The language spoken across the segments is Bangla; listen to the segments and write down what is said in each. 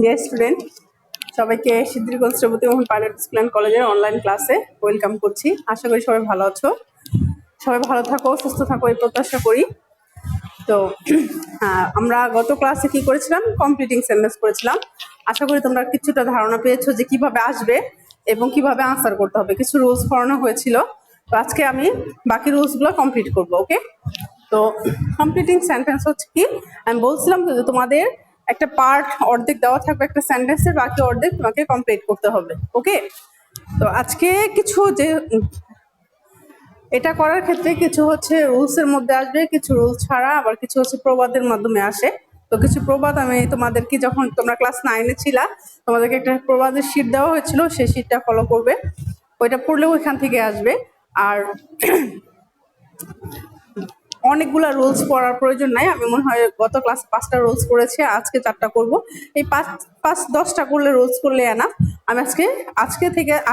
ডিয়ার স্টুডেন্ট, সবাইকে সিদ্ধিরগঞ্জ শ্রীমতী মোহন পাইলট স্কুল অ্যান্ড কলেজের অনলাইন ক্লাসে ওয়েলকাম করছি। আশা করি সবাই ভালো আছো, সবাই ভালো থাকো, সুস্থ থাকো এই প্রত্যাশা করি। তো আমরা গত ক্লাসে কি করেছিলাম, কমপ্লিটিং সেন্টেন্স করেছিলাম। আশা করি তোমরা কিছুটা ধারণা পেয়েছো যে কিভাবে আসবে এবং কিভাবে আনসার করতে হবে। কিছু রুলস পড়ানো হয়েছিল, তো আজকে আমি বাকি রুলসগুলো কমপ্লিট করবো। ওকে, তো কমপ্লিটিং সেন্টেন্স হচ্ছে কি, আমি বলছিলাম যে তোমাদের একটা পার্ট অর্ধেক দেওয়া থাকবে একটা সেন্টেন্সের, বাকি অর্ধেক তোমাকে কমপ্লিট করতে হবে। ওকে, তো আজকে কিছু যে এটা করার ক্ষেত্রে কিছু হচ্ছে রুলস এর মধ্যে আসবে, কিছু রুলস ছাড়া, আবার কিছু হচ্ছে প্রবাদের মাধ্যমে আসে। তো কিছু প্রবাদ আমি তোমাদেরকে, যখন তোমরা ক্লাস 9-এ ছিলা, তোমাদেরকে একটা প্রবাদের শীট দেওয়া হয়েছিল, সেই শীটটা ফলো করবে, ওইটা পড়লেও ওইখান থেকে আসবে। আর অনেকগুলা রুলস পড়ার প্রয়োজন নাই, আমি মনে হয় গত ক্লাস 5টা রুলস করেছি, আজকে 4টা করব। এই 5-10টা করলে রুলস করলে না, আমি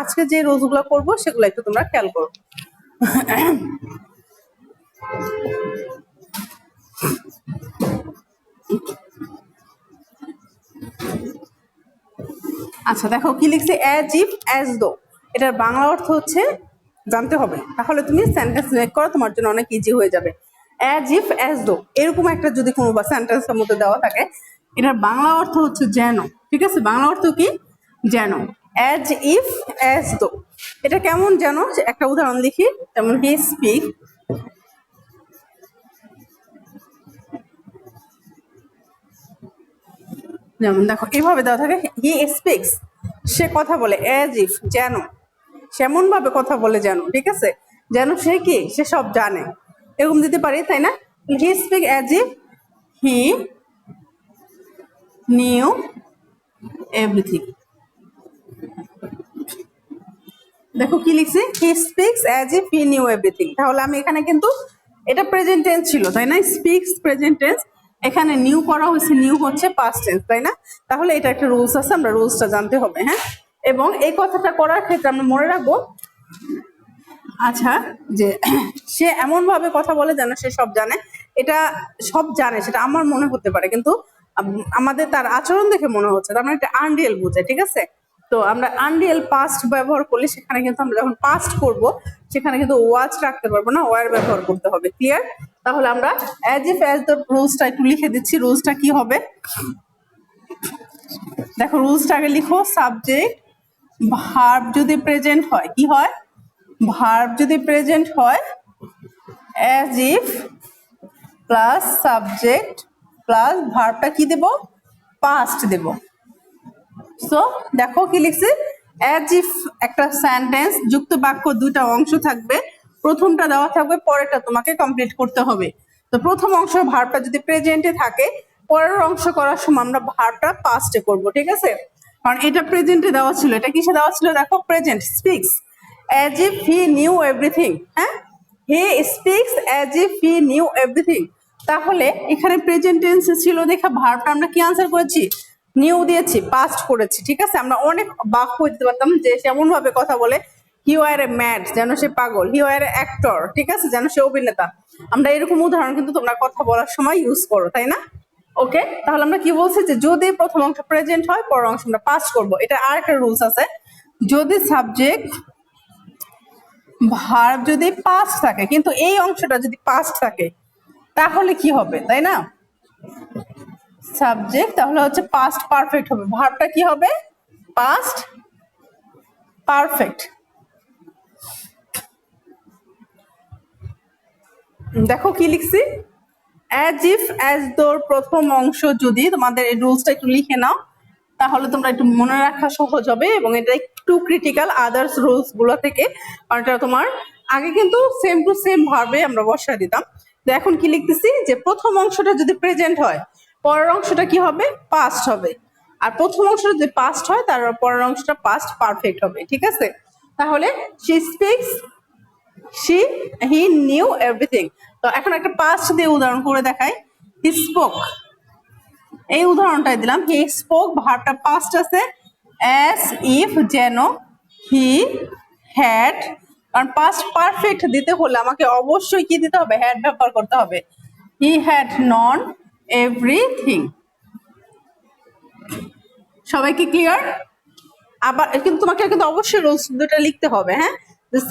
আজকে যে রুলস গুলো করবো সেগুলো একটু তোমরা খেয়াল করো। আচ্ছা দেখো কি লিখছে, অ্যাজ ইফ অ্যাজ দো, এটার বাংলা অর্থ হচ্ছে জানতে হবে, তাহলে তুমি সেন্টেন্স মেক করো, তোমার জন্য অনেক ইজি হয়ে যাবে। অ্যাজ ইফ অ্যাজ দো এরকম একটা যদি কোনো সেন্টেন্সের মধ্যে দেওয়া থাকে, এটার বাংলা অর্থ হচ্ছে যেন। ঠিক আছে, বাংলা অর্থ কি? যেন। অ্যাজ ইফ অ্যাজ দো এটা কেমন যেন, একটা উদাহরণ লিখি, যেমন হি স্পিক, যেমন দেখো এইভাবে দেওয়া থাকে, হি স্পিক্স, সে কথা বলে, অ্যাজ ইফ যেন, সেমন ভাবে কথা বলে যেন। ঠিক আছে, যেন সে কি, সে সব জানে, এরকম দিতে পারি, তাই না? He speak as if he knew everything. দেখো কি লিখছি, হি speaks as if he knew everything. তাহলে আমি এখানে কিন্তু এটা প্রেজেন্ট টেন্স ছিল, তাই না? স্পিক্স প্রেজেন্ট টেন্স, এখানে নিউ করা হয়েছে, নিউ হচ্ছে পাস্ট টেন্স, তাই না? তাহলে এটা একটা রুলস আছে, আমরা রুলসটা জানতে হবে। হ্যাঁ, এবং এই কথাটা করার ক্ষেত্রে আমরা মনে রাখবো, আচ্ছা, যে সে এমন ভাবে কথা বলে যেন সে সব জানে। এটা সব জানে সেটা আমার মনে হতে পারে, কিন্তু আমাদের তার আচরণ দেখে মনে হচ্ছে, তার মানে এটা আনরিয়েল বোঝায়। ঠিক আছে, তো আমরা আনরিয়েল পাস্ট ব্যবহার করলে সেখানে কিন্তু আমরা যখন পাস্ট করব সেখানে কিন্তু ওয়াজ রাখতে পারবো না, ওয়ার ব্যবহার করতে হবে। ক্লিয়ার? তাহলে আমরা অ্যাজ ইফ অ্যাজ দ্য রুলসটা একটু লিখে দিচ্ছি। রুলসটা কি হবে দেখো, রুলসটা আগে লিখো। সাবজেক্ট ভার্ব যদি প্রেজেন্ট হয়, কি হয়? ভার্ব যদি প্রেজেন্ট হয়, as if plus subject plus ভার্বটা কি দেব? পাস্ট দেব। সো দেখো কি লিখছি, অ্যাজ ইফ একটা সেন্টেন্স, যুক্ত বাক্য, দুইটা অংশ থাকবে, প্রথমটা দেওয়া থাকবে, পরেরটা তোমাকে কমপ্লিট করতে হবে। তো প্রথম অংশ ভার্বটা যদি প্রেজেন্টে থাকে, পরের অংশ করার সময় আমরা ভার্বটা পাস্টে করব। ঠিক আছে, কারণ এটা প্রেজেন্টে দেওয়া ছিল, এটা কিসে দেওয়া ছিল? দেখো, present, speaks as if he knew everything. হ্যাঁ, he speaks as if he knew everything. তাহলে এখানে প্রেজেন্ট টেন্স ছিল দেখে ভার্বটা আমরা কি আনসার করেছি? নিউ দিয়েছি, পাস্ট করেছি। ঠিক আছে, আমরা অনেক বাক্য দিতে পারতাম যে সেমন ভাবে কথা বলে, হি ওয়ার এ ম্যাড, যেন সে পাগল। হি ওয়ার এ অ্যাক্টর, ঠিক আছে, যেন সে অভিনেতা। আমরা এরকম উদাহরণ কিন্তু তোমরা কথা বলার সময় ইউজ করো, তাই না? ওকে, তাহলে আমরা কি বলছি, যে যদি প্রথম অংশ প্রেজেন্ট হয়, পরের অংশ আমরা পাস্ট করবো। এটা আর একটা রুলস আছে, যদি সাবজেক্ট ভার্ব যদি পাস্ট থাকে, কিন্তু এই অংশটা যদি পাস্ট থাকে, তাহলে কি হবে, তাই না? সাবজেক্ট তাহলে হচ্ছে পাস্ট পারফেক্ট হবে, ভার্বটা কি হবে? Past perfect. দেখো কি লিখছি, অ্যাজ ইফ অ্যাজ দোর প্রথম অংশ যদি, তোমাদের এই রুলসটা একটু লিখে নাও, তাহলে তোমরা একটু মনে রাখা সহজ হবে, এবং এটা একটু ক্রিটিক্যাল আদার্স রুলস গুলো থেকে, কারণ এটা তোমার আগে কিন্তু সেম টু সেম ভার্বে আমরা বসা দিতাম। তো এখন কি লিখতেছি, যে প্রথম অংশটা যদি প্রেজেন্ট হয়, পরের অংশটা কি হবে? পাস্ট হবে। আর প্রথম অংশটা যদি পাস্ট হয়, তার পরের অংশটা পাস্ট পারফেক্ট হবে। ঠিক আছে, তাহলে she speaks, he knew everything. তো এখন একটা পাস্ট দিয়ে উদাহরণ করে দেখাই। হি স্পোক, এই উদাহরণটাই দিলাম। হি স্পোক, ভার্বটা পাস্ট আছে, অ্যাজ ইফ যেন, হি হ্যাড, কারণ পাস্ট পারফেক্ট দিতে হলে আমাকে অবশ্যই কি দিতে হবে? হ্যাড ব্যবহার করতে হবে। He had known everything. সবাই কি ক্লিয়ার? আবার কিন্তু তোমাকে কিন্তু অবশ্যই রুলস দুটো লিখতে হবে, হ্যাঁ?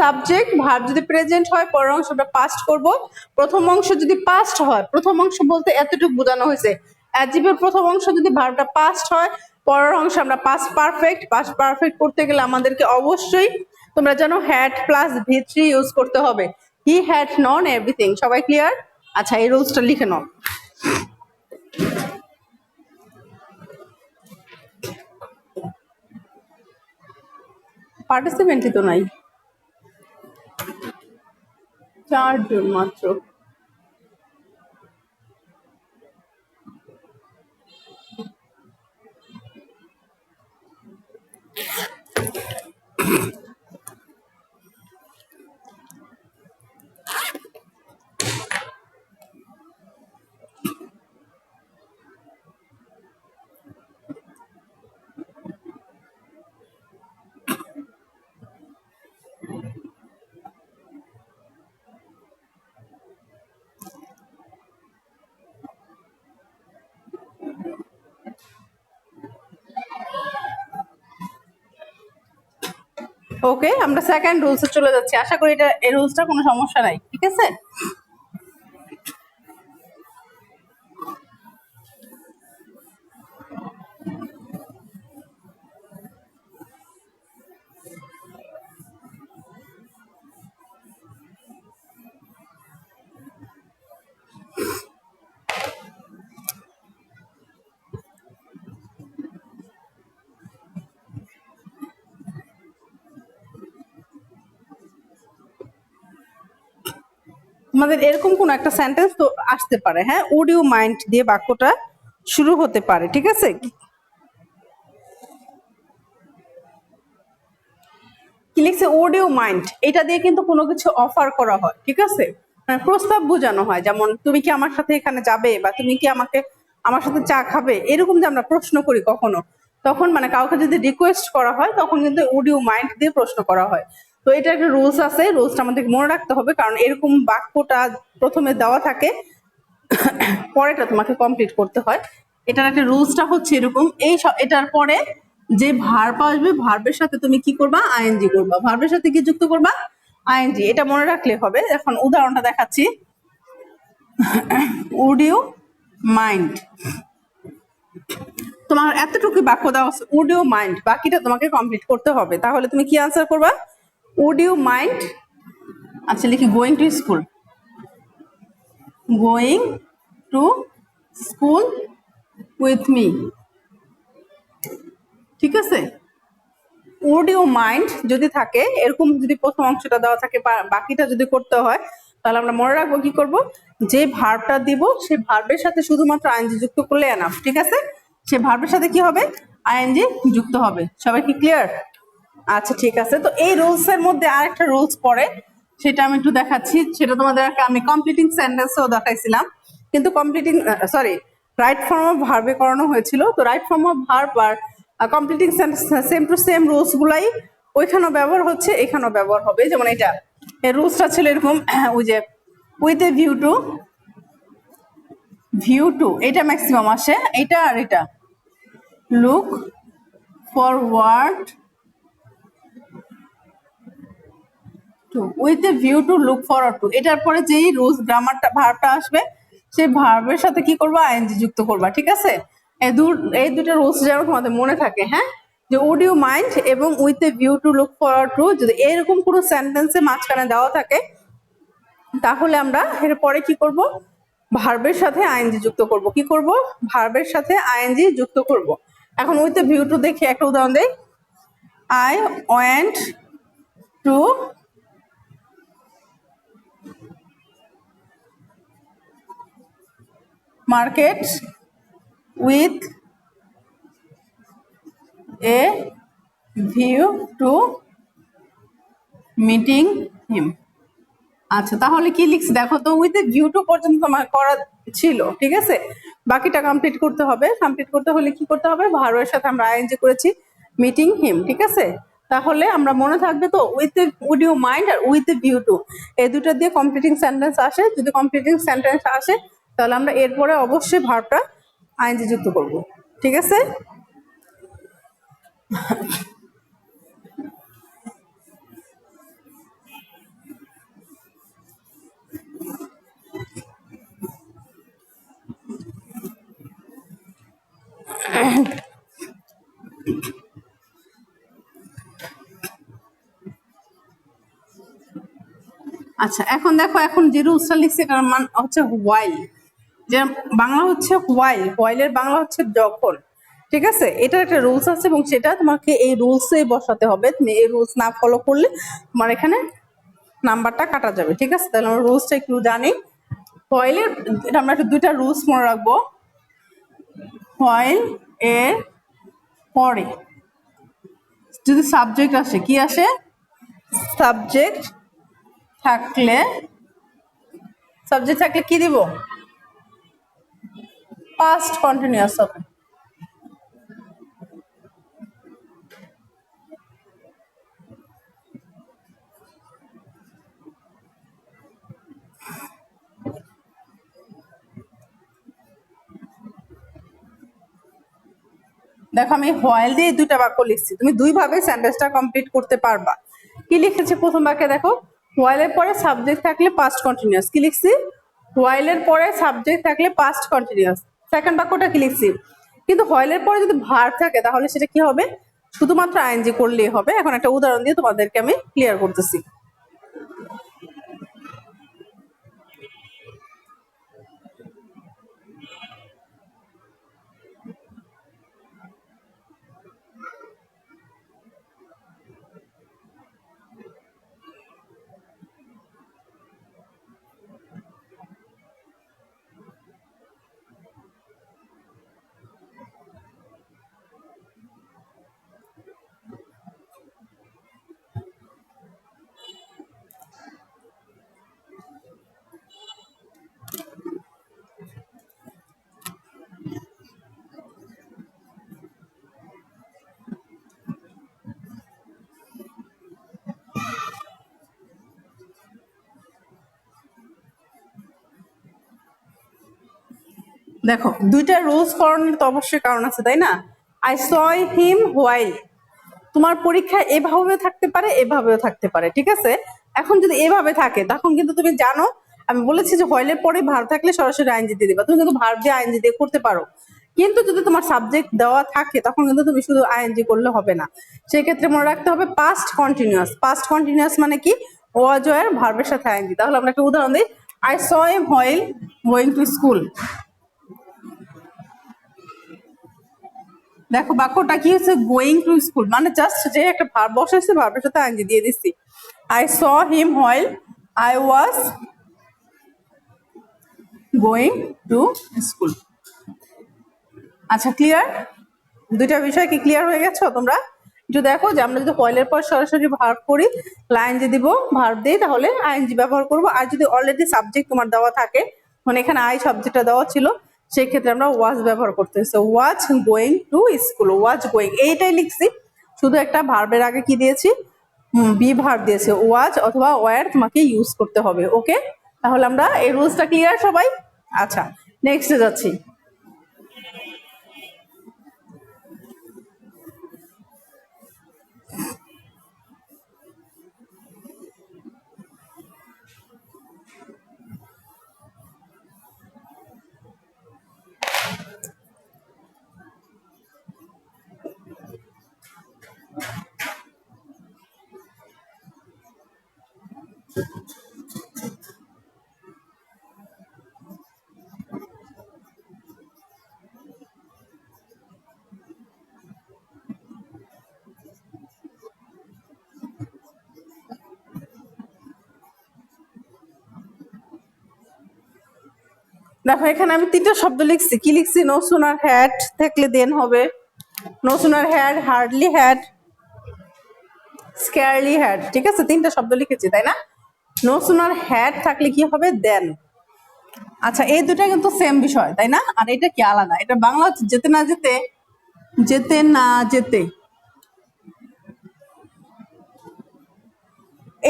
সাবজেক্ট ভার্ব যদি প্রেজেন্ট হয় পরের অংশটা পাস্ট করব, প্রথম অংশ যদি পাস্ট হয়, প্রথম অংশ বলতে এতটুকু বোঝানো হয়েছে অ্যাডজেক্টিভের প্রথম অংশ যদি ভার্বটা পাস্ট হয় পরের অংশ আমরা পাস্ট পারফেক্ট করতে গেলে আমাদেরকে অবশ্যই তোমরা জানো হ্যাড প্লাস V3 ইউজ করতে হবে। He had known everything. সবাই ক্লিয়ার? আচ্ছা, এই রুলসটা লিখে নাও। পার্টিসিপেন্টই তো নাই, 4 জন মাত্র। ওকে, আমরা সেকেন্ড রুলসে চলে যাচ্ছি। আশা করি এটা এই রুলসটা কোনো সমস্যা নাই, ঠিক আছে? তোমাদের এরকম কোন একটা সেন্টেন্স তো আসতে পারে, হ্যাঁ? উড ইউ মাইন্ড দিয়ে বাক্যটা শুরু হতে পারে, ঠিক আছে? কি লিখছে? উড ইউ মাইন্ড, এটা দিয়ে কিন্তু কোনো কিছু অফার করা হয়, ঠিক আছে? মানে প্রস্তাব বোঝানো হয়, যেমন তুমি কি আমার সাথে এখানে যাবে, বা তুমি কি আমার সাথে চা খাবে, এরকম যে আমরা প্রশ্ন করি কখনো, তখন মানে কাউকে যদি রিকোয়েস্ট করা হয় তখন কিন্তু উড ইউ মাইন্ড দিয়ে প্রশ্ন করা হয়। তো এটা একটা রুলস আছে, রুলসটা আমাদেরকে মনে রাখতে হবে, কারণ এরকম বাক্যটা প্রথমে দেওয়া থাকে, পরেটা তোমাকে কমপ্লিট করতে হয়। এটার একটা রুলসটা হচ্ছে এরকম, এটার পরে যে ভার্ব আসবে ভার্বের সাথে তুমি কি করবা? আইএনজি করবা। ভার্বের সাথে কি যুক্ত করবা? আইএনজি। এটা মনে রাখলে হবে। এখন উদাহরণটা দেখাচ্ছি। উড ইউ মাইন্ড, তোমার এতটুকু বাক্য দেওয়া আছে, উড ইউ মাইন্ড, বাকিটা তোমাকে কমপ্লিট করতে হবে। তাহলে তুমি কি আনসার করবা? উড ইউ মাইন্ড, আচ্ছা লিখি going to school, going to school with me, ঠিক আছে? উড ইউ মাইন্ড যদি থাকে, এরকম যদি প্রথম অংশটা দেওয়া থাকে বাকিটা যদি করতে হয়, তাহলে আমরা মনে রাখবো কি করব? যে ভার্বটা দিব সেই ভার্বের সাথে শুধুমাত্র আইএনজি যুক্ত করলে এনাফ, ঠিক আছে? সে ভার্বের সাথে কি হবে? আইএনজি যুক্ত হবে। সবাই কি ক্লিয়ার? আচ্ছা ঠিক আছে। তো এই রুলস এর মধ্যে আরেকটা রুলস পড়ে, সেটা আমি একটু দেখাচ্ছি। সেটা তোমাদের আমি কমপ্লিটিং সেন্টেন্সও দেখাইছিলাম, কিন্তু রাইট ফর্ম অফ ভার্বে করানো হয়েছিল। তো রাইট ফর্ম অফ ভার্ব আর completing sentence same to same rules গুলাই ওইখানেও ব্যবহার হচ্ছে, এখানেও ব্যবহার হবে। যেমন এটা, এই রুলসটা ছিল এরকম, ওই যে উইথ এ ভিউ টু, এটা ম্যাক্সিমাম আসে, এটা আর এটা, look forward to, with a view to look forward to, এটার পরে যেই রুলস গ্রামারটা ভার্বটা আসবে সেই ভার্বের সাথে কি করবা? আইএনজি যুক্ত করবা, ঠিক আছে? এই দুটো রুলস যেন তোমাদের মনে থাকে, হ্যাঁ? যে উড ইউ মাইন্ড এবং with a view to look forward to যদি এরকম কোনো সেন্টেন্সে মাঝখানে দেওয়া থাকে, তাহলে আমরা এর পরে কি করব? ভার্বের সাথে আইএনজি যুক্ত করব। কি করব? ভার্বের সাথে আইএনজি যুক্ত করব। এখন উইথ এ ভিউ টু দেখি একটা উদাহরণ দেই। I went to market with a view to meeting him। আচ্ছা, তাহলে কি লিখছি দেখো তো, উইথ এ ভিউ টু পর্যন্ত তোমার করা ছিল, ঠিক আছে? বাকিটা কমপ্লিট করতে হবে। কমপ্লিট করতে হলে কি করতে হবে? ভার্বের সাথে আমরা আইএনজি করেছি, মিটিং হিম, ঠিক আছে? তাহলে আমরা মনে থাকবে তো with a would you mind আর উইথ এ ভিউ টু, এই দুটো দিয়ে কমপ্লিটিং সেন্টেন্স আসে। যদি কমপ্লিটিং সেন্টেন্স আসে তাহলে আমরা এরপরে অবশ্যই ভার্বটা আইএনজি যুক্ত করব, ঠিক আছে? আচ্ছা এখন দেখো, এখন যে রুলসটা লিখছি এটার মান হচ্ছে হোয়াইল, যে বাংলা হচ্ছে হোয়াইল, হোয়াইলের বাংলা হচ্ছে যখন। ঠিক আছে, এটার একটা রুলস আছে এবং সেটা তোমাকে এই রুলসে বসাতে হবে। তুমি এই রুলস না ফলো করলে তোমার এখানে নাম্বারটা কাটা যাবে। ঠিক আছে, তাহলে আমরা রুলসটা একটু জানি। হোয়াইলের এটা আমরা একটু দুইটা রুলস মনে রাখবো। হোয়াইল এর পরে যদি সাবজেক্ট আসে, কি আসে? সাবজেক্ট থাকলে, সাবজেক্ট থাকলে কি দিব? পাস্ট কন্টিনিউয়াস হবে। দেখো আমি হোয়াইল দিয়ে দুইটা বাক্য লিখছি, তুমি দুই ভাবে সেন্টেন্সটা কমপ্লিট করতে পারবা। কি লিখেছি প্রথম বাক্যে? দেখো, হোয়াইলের পরে সাবজেক্ট থাকলে পাস্ট কন্টিনিউয়াস। কি লিখছি? হোয়াইলের পরে সাবজেক্ট থাকলে পাস্ট কন্টিনিউয়াস। সেকেন্ড বাক্যটা কি লিখছি? কিন্তু হোয়াইলের পরে যদি ভার্ব থাকে তাহলে সেটা কি হবে? শুধুমাত্র আইএনজি করলেই হবে। এখন একটা উদাহরণ দিয়ে তোমাদেরকে আমি ক্লিয়ার করতেছি। দেখো, দুইটা রুলস করানোর তো অবশ্যই কারণ আছে, তাই না? আই স হিম হোয়াইল, তোমার পরীক্ষা এভাবেও থাকতে পারে, এভাবেও থাকতে পারে। ঠিক আছে, এখন যদি এভাবে থাকে তখন কিন্তু তুমি জানো আমি বলেছি যে হোয়াইলের পরে ভার্ব থাকলে সরাসরি আইএনজি দিয়ে দিবা। তুমি কিন্তু ভার্ব দিয়ে আইএনজি দিয়ে করতে পারো, কিন্তু যদি তোমার সাবজেক্ট দেওয়া থাকে তখন কিন্তু তুমি শুধু আইএনজি করলে হবে না। সেক্ষেত্রে মনে রাখতে হবে পাস্ট কন্টিনিউয়াস। পাস্ট কন্টিনিউয়াস মানে কি? ওয়াজ ওয়ার ভার্বের সাথে আইএনজি। তাহলে আমরা একটা উদাহরণ দিই। I saw him while going to school. দেখো বাক্যটা কি হচ্ছে? গোয়িং টু স্কুল মানে জাস্ট যে একটা ভার্ব বসাইছে, ভার্বের সাথে আইএনজি দিয়ে দিচ্ছি। I saw him while I was going to school. আচ্ছা ক্লিয়ার? দুইটা বিষয় কি ক্লিয়ার হয়ে গেছো তোমরা? একটু দেখো যে আমরা যদি হোয়াইলের পর সরাসরি ভার্ব করি, আইএনজি দিব, ভার্ব দিই তাহলে আইএনজি ব্যবহার করব। আর যদি অলরেডি সাবজেক্ট তোমার দেওয়া থাকে, মানে এখানে আই সাবজেক্টটা দেওয়া ছিল, সেই ক্ষেত্রে আমরা ওয়াজ ব্যবহার করতেছি। Was going to school, was going এইটাই লিখছি, শুধু একটা ভার্বের আগে কি দিয়েছি? বি ভার্ব দিয়েছে। ওয়াজ অথবা ওয়ার তোমাকে ইউজ করতে হবে। ওকে, তাহলে আমরা এই রুলসটা ক্লিয়ার সবাই? আচ্ছা, নেক্সটে যাচ্ছি। দেখো এখানে আমি তিনটা শব্দ লিখছি। কি লিখছি? নো সুনার হ্যাড থাকলে দেন হবে, no sooner had, hardly had, scarcely had. ঠিক আছে, তিনটা শব্দ লিখেছি, তাই না? নো সুনার হ্যাড থাকলে কি হবে? দেন। আচ্ছা, এই দুটা কিন্তু সেম বিষয়, তাই না? আর এটা কি আলাদা? এটা বাংলা হচ্ছে যেতে না যেতে, যেতে না যেতে,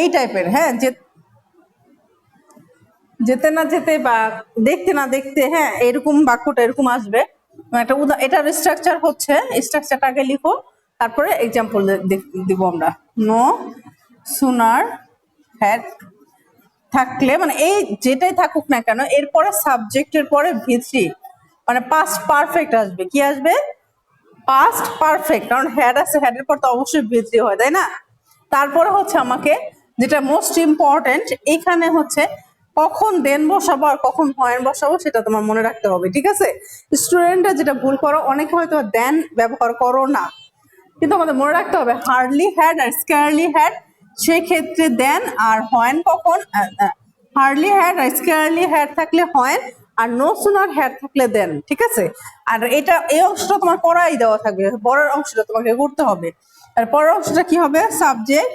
এই টাইপের। হ্যাঁ, যেতে না যেতে বা দেখতে না দেখতে, হ্যাঁ এরকম বাক্যটা এরকম আসবে। এটার স্ট্রাকচার হচ্ছে, স্ট্রাকচারটা আগে লিখো, তারপরে এক্সাম্পল দিব আমরা। নো সুনার হ্যাড থাকলে মানে এই যেটাই থাকুক না কেন এরপরে সাবজেক্টের পরে ভিত্তি মানে পাস্ট পারফেক্ট আসবে। কি আসবে? পাস্ট পারফেক্ট, কারণ হ্যাড আছে, হ্যাডের পর তো অবশ্যই ভিত্তি হয়, তাই না? তারপরে হচ্ছে আমাকে যেটা মোস্ট ইম্পর্টেন্ট এখানে হচ্ছে কখন দেন বসাবো আর কখন হয়েন বসাবো সেটা তোমার মনে রাখতে হবে, ঠিক আছে? স্টুডেন্টরা যেটা ভুল করো, অনেকে হয়তো দেন ব্যবহার করো না, কিন্তু আমাদের মনে রাখতে হবে হার্ডলি হ্যাড আর স্কেয়ারলি হ্যাড, সেই ক্ষেত্রে দেন আর হয়েন কখন, হার্ডলি হ্যাড আর স্কেয়ারলি হ্যাড থাকলে হয়েন, আর নো সুনার হ্যাড থাকলে দেন, ঠিক আছে? আর এটা এই অংশটা তোমার করাই দেওয়া থাকবে, পরের অংশটা তোমাকে করতে হবে। আর পরের অংশটা কি হবে? সাবজেক্ট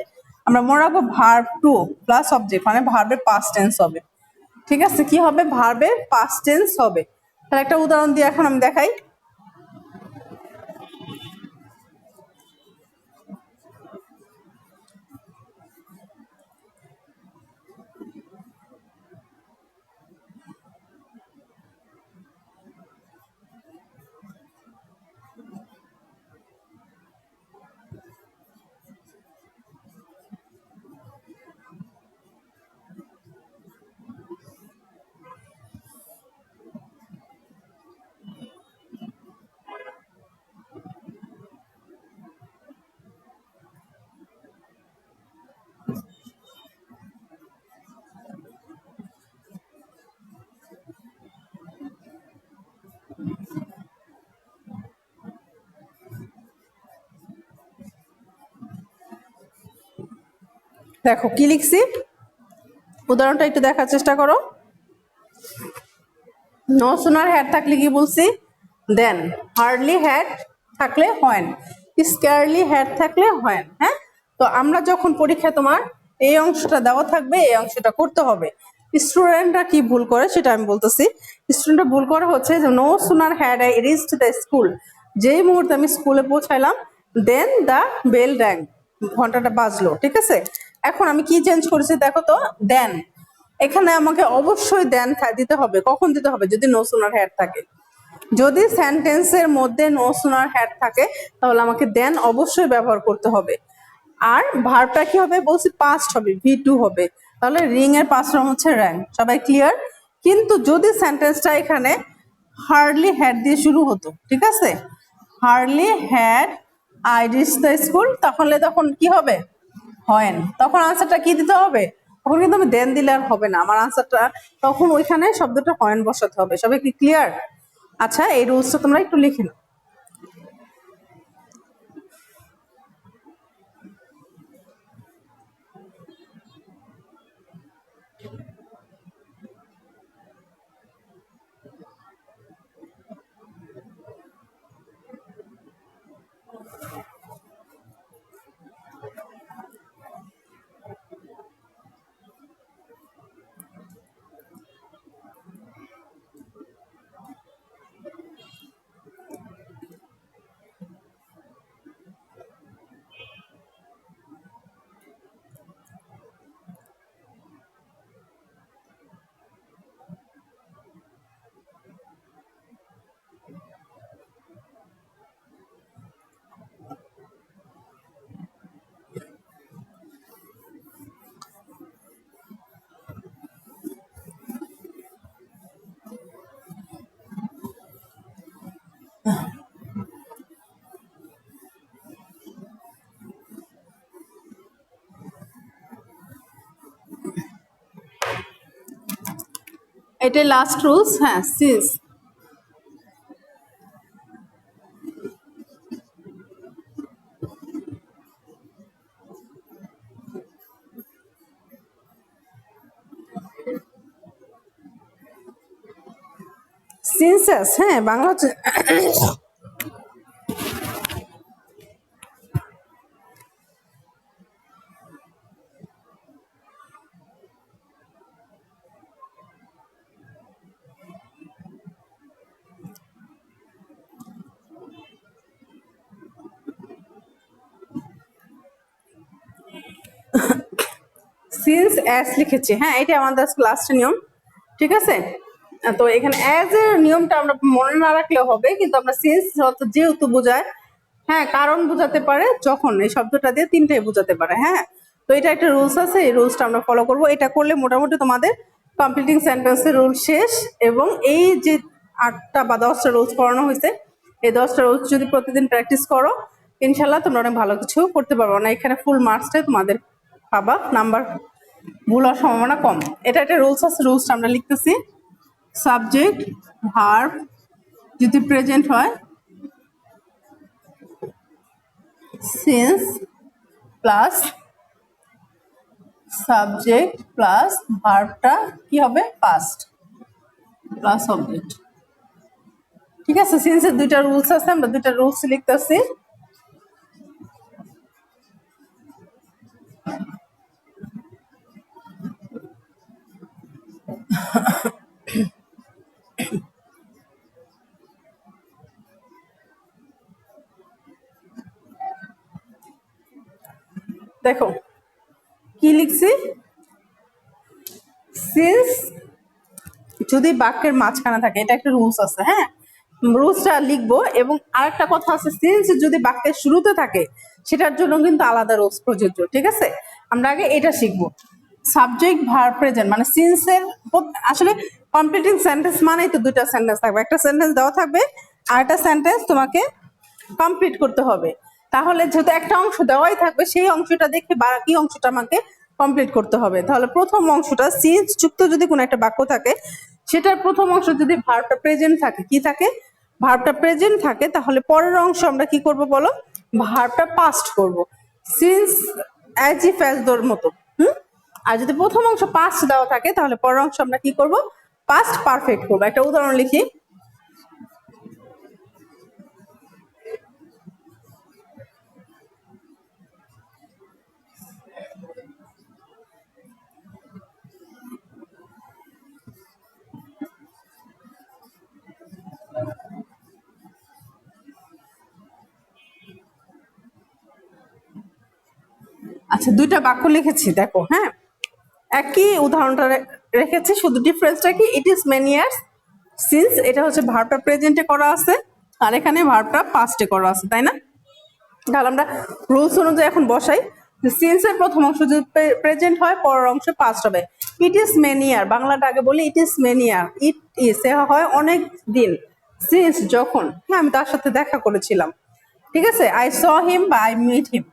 আমরা মনে রাখবো ভার্ব টু প্লাস অবজেক্ট, মানে ভার্বের পাস্ট টেন্স হবে, ঠিক আছে? কি হবে? ভার্বের পাস্ট টেন্স হবে। তাহলে একটা উদাহরণ দিয়ে এখন আমি দেখাই। দেখো কি লিখছি, উদাহরণটা একটু দেখার চেষ্টা করো। নো সুনার হ্যাড থাকলে কি বলছি? দেন। হার্ডলি হ্যাড থাকলে হয়েন, স্কেয়ারলি হ্যাড থাকলে হয়েন। হ্যাঁ, তো আমরা যখন পরীক্ষায় তোমার এই অংশটা দেওয়া থাকবে, এই অংশটা করতে হবে। স্টুডেন্টরা কি ভুল করে সেটা আমি বলতেছি। স্টুডেন্টরা ভুল করে হচ্ছে যে no sooner had I reached the school, যেই মুহূর্তে আমি স্কুলে পৌঁছাইলাম দেন দ্য বেল র্যাং, ঘন্টাটা বাজলো, ঠিক আছে? এখন আমি কি চেঞ্জ করেছি দেখো তো, দেন। এখানে আমাকে অবশ্যই দেন দিতে হবে। কখন দিতে হবে? যদি নো সুনার হ্যাড থাকে। যদি সেন্টেন্সের মধ্যে নো সুনার হ্যাড থাকে তাহলে আমাকে দেন অবশ্যই ব্যবহার করতে হবে। আর ভার্বটা কি হবে বলছি? পাস্ট হবে, V2 হবে। তাহলে রিং এর পাস্ট ফর্ম হচ্ছে র্যাং। সবাই ক্লিয়ার? কিন্তু যদি সেন্টেন্সটা এখানে হার্ডলি হ্যাড দিয়ে শুরু হতো, ঠিক আছে? Hardly had I reach the school, তাহলে তখন কি হবে? হয়েন। তখন আনসারটা কি দিতে হবে? তখন কিন্তু আমি দেন দিলে আর হবে না, আমার আনসারটা তখন ওইখানে শব্দটা হয়েন বসাতে হবে। সবাই কি ক্লিয়ার? আচ্ছা, এই রুলসটা তোমরা একটু লিখে নাও। এটাই লাস্ট রুলস। হ্যাঁ, সিন্স। সিনসেস, হ্যাঁ, বাংলা হচ্ছে সিন্স অ্যাজ লিখেছি। হ্যাঁ, এটা আমাদের লাস্ট নিয়ম, ঠিক আছে? তো এখানে অ্যাজ এর নিয়মটা আমরা মনে না রাখলেও হবে, কিন্তু আমরা সিন্স যেহেতু বোঝায় হ্যাঁ, কারণ বোঝাতে পারে, যখন, এই শব্দটা দিয়ে তিনটাই বোঝাতে পারে। হ্যাঁ, তো এটা একটা রুলস আছে, এই রুলসটা আমরা ফলো করব। এটা করলে মোটামুটি তোমাদের কমপ্লিটিং সেন্টেন্সের রুল শেষ। এবং এই যে 8টা বা 10টা রুলস পড়ানো হয়েছে, এই 10টা রুলস যদি প্রতিদিন প্র্যাকটিস করো, ইনশাল্লাহ তোমরা অনেক ভালো কিছু করতে পারবো। না এখানে ফুল মার্কসটাই তোমাদের পাবা, নাম্বার ভুল হওয়ার সম্ভাবনা কম। এটা একটা রুলস আছে, রুলসটা আমরা লিখতেছি। সাবজেক্ট ভার্ব যদি প্রেজেন্ট হয়, সিন্স প্লাস সাবজেক্ট প্লাস ভার্বটা কি হবে, পাস্ট প্লাস অবজেক্ট। ঠিক আছে, সিন্সের দুইটা রুলস আছে, আমরা দুইটা রুলস লিখতেছি। দেখো কি লিখছি, সিন্স যদি বাক্যের মাঝখানে থাকে, এটা একটা রুলস আছে। হ্যাঁ, রুলসটা লিখবো। এবং আরেকটা কথা আছে, সিন্স যদি বাক্যের শুরুতে থাকে সেটার জন্য কিন্তু আলাদা রুলস প্রযোজ্য। ঠিক আছে, আমরা আগে এটা শিখবো। সাবজেক্ট ভার্ব প্রেজেন্ট মানে সিন্সের আসলে কমপ্লিটিং সেন্টেন্স মানেই তো দুইটা সেন্টেন্স থাকবে, একটা সেন্টেন্স দেওয়া থাকবে আর একটা সেন্টেন্স তোমাকে কমপ্লিট করতে হবে। তাহলে যেহেতু একটা অংশ দেওয়াই থাকবে, সেই অংশটা দেখে বাকি অংশটা আমাকে কমপ্লিট করতে হবে। তাহলে প্রথম অংশটা সিন্স যুক্ত যদি কোনো একটা বাক্য থাকে, সেটার প্রথম অংশ যদি ভার্বটা প্রেজেন্ট থাকে, কি থাকে, ভার্বটা প্রেজেন্ট থাকে, তাহলে পরের অংশ আমরা কি করব বলো, ভার্বটা পাস্ট করব, সিন্স অ্যাজ ইফ অ্যাজ দোর মতো। আর যদি প্রথম অংশ পাস্ট দেওয়া থাকে, তাহলে পরের অংশ আমরা কি করব, পাস্ট পারফেক্ট করবো। একটা উদাহরণ লিখি। আচ্ছা, দুইটা বাক্য লিখেছি, দেখো। হ্যাঁ, একই উদাহরণটা রেখেছি, শুধু ডিফারেন্সটা কি, it is many years since, এটা হচ্ছে ভার্বটা প্রেজেন্টে করা আছে, আর এখানে ভার্বটা পাস্টে করা আছে, তাই না? তাহলে আমরা রুলস অনুযায়ী এখন বসাই। সিন্সের প্রথম অংশ যদি প্রেজেন্ট হয়, পরের অংশ পাস্ট হবে। ইট ইজ মেনি ইয়ার, বাংলাটা আগে বলি, it is many year, it is হয় অনেক দিন, সিন্স যখন, হ্যাঁ আমি তার সাথে দেখা করেছিলাম। ঠিক আছে, আই স হিম বা I meet him,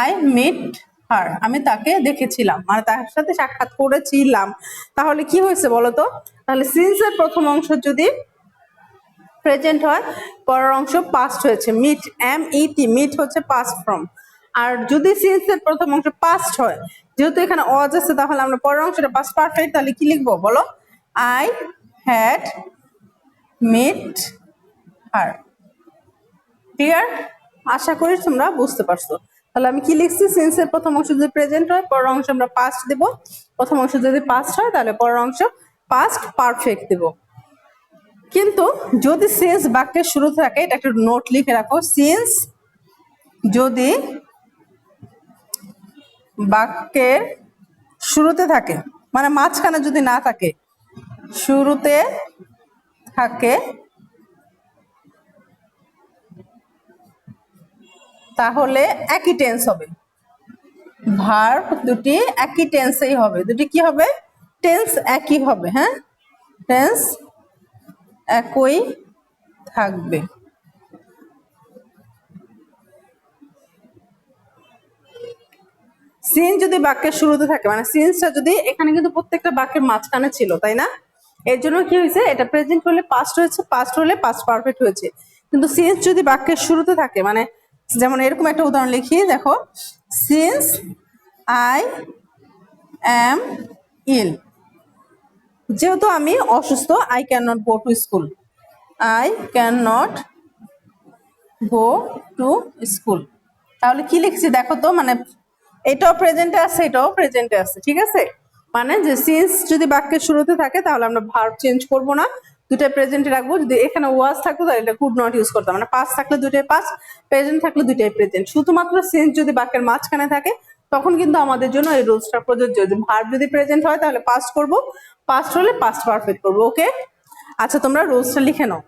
I meet her, আমি তাকে দেখেছিলাম মানে তার সাথে সাক্ষাৎ করেছিলাম। তাহলে কি হয়েছে বলতো, তাহলে সিন্সের প্রথম অংশ যদি প্রেজেন্ট হয়, পরের অংশ পাস্ট হয়েছে, মিট, এম ইটি, মিট হচ্ছে পাস্ট ফ্রম। আর যদি সিন্সের প্রথম অংশ পাস্ট হয়, যেহেতু এখানে অজ আছে, তাহলে আমরা পরের অংশটা পাস্ট পারফেক্ট, তাহলে কি লিখবো বলো, I had met her. Clear? আশা করি তোমরা বুঝতে পারছো। তাহলে আমি কি লিখছি, সিন্সের প্রথম অংশ যদি প্রেজেন্ট হয়, পরের অংশ আমরা পাস্ট দেব, প্রথম অংশ যদি পাস্ট হয় তাহলে পরের অংশ পাস্ট পারফেক্ট দেব। কিন্তু যদি সিন্স বাক্যের শুরু থাকে, এটা একটা নোট লিখে রাখো, সিন্স যদি বাক্যের শুরুতে থাকে মানে মাঝখানে যদি না থাকে, শুরুতে থাকে, তাহলে একই টেন্স হবে, ভার্ব দুটি একই টেন্সেই হবে, দুটি কি হবে, টেন্স একই হবে। হ্যাঁ, টেন্স একই থাকবে। সিন যদি বাক্যের শুরুতে থাকে মানে সিন্সটা যদি, এখানে কিন্তু প্রত্যেকটা বাক্যের মাঝখানে ছিল, তাই না? এর জন্য কি হয়েছে, এটা প্রেজেন্ট হলে পাস্ট হয়েছে, পাস্ট হলে পাস্ট পারফেক্ট হয়েছে। কিন্তু সিন্স যদি বাক্যের শুরুতে থাকে, মানে যেমন এরকম একটা উদাহরণ লিখি, দেখো, সিন্স আই অ্যাম ইল, যেহেতু আমি অসুস্থ, I can not go to school, I can not go to school. তাহলে কি লিখছি দেখো তো, মানে এটাও প্রেজেন্টে আছে, এটাও প্রেজেন্টে আছে। ঠিক আছে, মানে যে সিন্স যদি বাক্যের শুরুতে থাকে, তাহলে আমরা ভার্ব চেঞ্জ করব না, দুটাই প্রেজেন্টে রাখবো। যদি এখানে ওয়াজ থাকতো তাহলে এটা কুড নট ইউজ করতাম, মানে পাস্ট থাকলে দুটাই পাস্ট, প্রেজেন্ট থাকলে দুটাই প্রেজেন্ট। শুধুমাত্র সিন্স যদি বাক্যের মাঝখানে থাকে, তখন কিন্তু আমাদের জন্য এই রুলসটা প্রযোজ্য। যে ভার্ব যদি প্রেজেন্ট হয় তাহলে পাস্ট করব, পাস্ট হলে পাস্ট পারফেক্ট করবো। ওকে, আচ্ছা তোমরা রুলসটা লিখে নাও।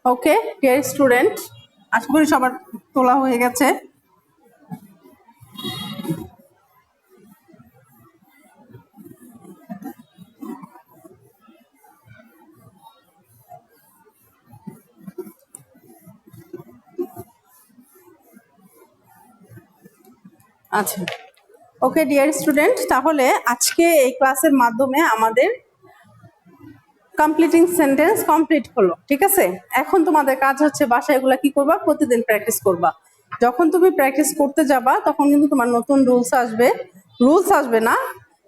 ওকে ডিয়ার স্টুডেন্ট, আশা করি সবার তোলা হয়ে গেছে। আচ্ছা, ওকে ডিয়ার স্টুডেন্ট, তাহলে আজকে এই ক্লাসের মাধ্যমে আমাদের কমপ্লিটিং সেন্টেন্স কমপ্লিট হলো। ঠিক আছে, এখন তোমাদের কাজ হচ্ছে বাসায় এগুলা কি করবা, প্রতিদিন প্র্যাকটিস করবা। যখন তুমি প্র্যাকটিস করতে যাবা তখন কিন্তু তোমার নতুন রুলস আসবে না,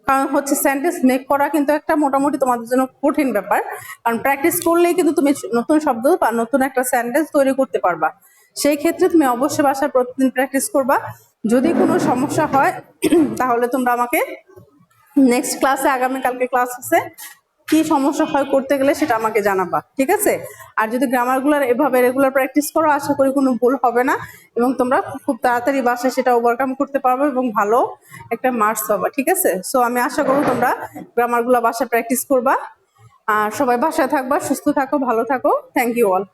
কারণ হচ্ছে সেন্টেন্স মেক করা কিন্তু একটা মোটামুটি তোমাদের জন্য কঠিন ব্যাপার, কারণ প্র্যাকটিস করলেই কিন্তু তুমি নতুন শব্দ বা নতুন একটা সেন্টেন্স তৈরি করতে পারবা। সেই ক্ষেত্রে তুমি অবশ্যই বাসায় প্রতিদিন প্র্যাকটিস করবা। যদি কোনো সমস্যা হয় তাহলে তোমরা আমাকে নেক্সট ক্লাসে, আগামীকালকে ক্লাস আছে, কি সমস্যা হয় করতে গেলে সেটা আমাকে জানাবা। ঠিক আছে, আর যদি গ্রামারগুলোর এভাবে রেগুলার প্র্যাকটিস করো আশা করি কোনো ভুল হবে না এবং তোমরা খুব তাড়াতাড়ি বাসায় সেটা ওভারকাম করতে পারবে এবং ভালো একটা মার্কস পাবা। ঠিক আছে, সো আমি আশা করব তোমরা গ্রামারগুলো বাসায় প্র্যাকটিস করবা। আর সবাই বাসায় থাকবা, সুস্থ থাকো, ভালো থাকো। Thank you all.